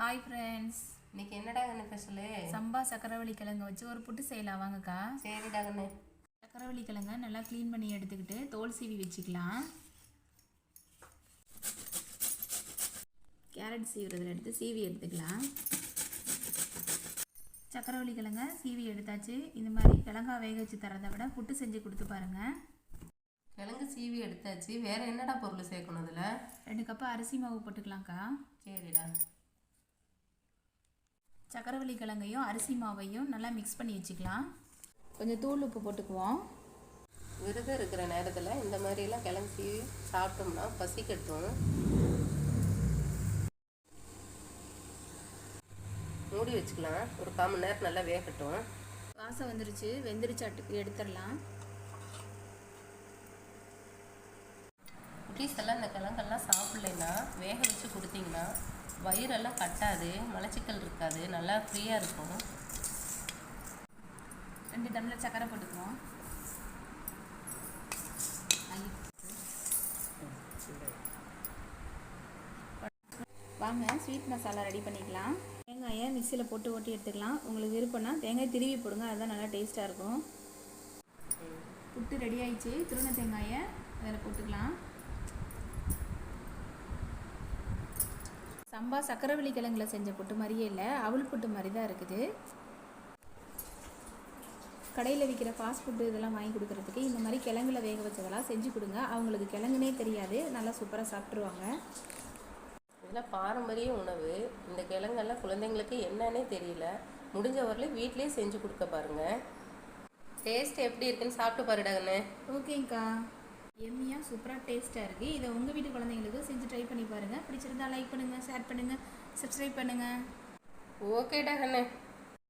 Hi friends, இன்னைக்கு என்னடா கண்ணு ஸ்பெஷலு? சம்பா சக்கரவள்ளி கிழங்கு வச்சு ஒரு புட்டு செய்யலாம் வாங்கக்கா. சரிடா கண்ணு. சக்கரவள்ளி கிழங்க நல்லா க்ளீன் பண்ணி எடுத்துக்கிட்டு தோல் சீவி வச்சுக்கலாம். கேரட் சீவுறதுல எடுத்து சீவி எடுத்துக்கலாம். சக்கரவள்ளி கிழங்க சீவி எடுத்தாச்சு. இந்த மாதிரி கிழங்கா வேக வச்சு தரதை விட புட்டு செஞ்சு கொடுத்து பாருங்கள். கிழங்கு சீவி எடுத்தாச்சு. வேற என்னடா பொருள் சேர்க்கணும்? இதில் 2 கப்பு அரிசி மாவு போட்டுக்கலாம்க்கா. சரிடா. சக்கரவள்ளி கிழங்கையும் அரிசி மாவையும் நல்லா மிக்ஸ் பண்ணி வச்சுக்கலாம். கொஞ்சம் தூள் உப்பு போட்டுக்குவோம். விரதம் இருக்கிற நேரத்தில் இந்த மாதிரிலாம் கிழங்கு சீவி சாப்பிட்டோம்னா பசி கட்டும். மூடி வச்சுக்கலாம். ஒரு 1/4 மணி நேரம் நல்லா வேகட்டும். வாசம் வந்துருச்சு, வெந்திரிச்சாட்டுக்கு எடுத்துடலாம். குட்டீஸ் எல்லாம் இந்த கிழங்கெல்லாம் சாப்பிட்லைன்னா வேக வச்சு கொடுத்தீங்கன்னா வயிறெல்லாம் கட்டாது, மலச்சிக்கல் இருக்காது, நல்லா ஃப்ரீயாக இருக்கும். 2 டம்ளர் சக்கரை போட்டுக்குவோம். வாங்க ஸ்வீட் மசாலா ரெடி பண்ணிக்கலாம். தேங்காயை மிக்சியில் போட்டு ஓட்டி எடுத்துக்கலாம். உங்களுக்கு விருப்பம்னா தேங்காய் திருவி போடுங்க, அதுதான் நல்லா டேஸ்ட்டாக இருக்கும். புட்டு ரெடி ஆயிடுச்சு. துருவன தேங்காயை அதில் போட்டுக்கலாம். சம்பா சக்கரவள்ளி கிழங்குல செஞ்ச புட்டு மாதிரியே இல்லை, அவல் புட்டு மாதிரி தான் இருக்குது. கடையில் விற்கிற ஃபாஸ்ட் ஃபுட்டு இதெல்லாம் வாங்கி கொடுக்குறதுக்கு இந்த மாதிரி கிழங்குல வேக வச்சதெல்லாம் செஞ்சு கொடுங்க. அவங்களுக்கு கிழங்குனே தெரியாது, நல்லா சூப்பராக சாப்பிட்ருவாங்க. இதெல்லாம் பாரம்பரிய உணவு. இந்த கிழங்கெல்லாம் குழந்தைங்களுக்கு என்னன்னே தெரியல. முடிஞ்ச வரலையும் வீட்டிலே செஞ்சு கொடுக்க பாருங்கள். டேஸ்ட் எப்படி இருக்குன்னு சாப்பிட்டு பாருடாங்கண்ணே. ஓகேங்க்கா, எம்மியாக சூப்பராக டேஸ்ட்டாக இருக்குது. இதை உங்கள் வீட்டு குழந்தைங்களுக்கு செஞ்சு ட்ரை பண்ணி பாருங்கள். பிடிச்சிருந்தா லைக் பண்ணுங்கள், ஷேர் பண்ணுங்கள், சப்ஸ்கிரைப் பண்ணுங்கள். ஓகேடா கண்ணே.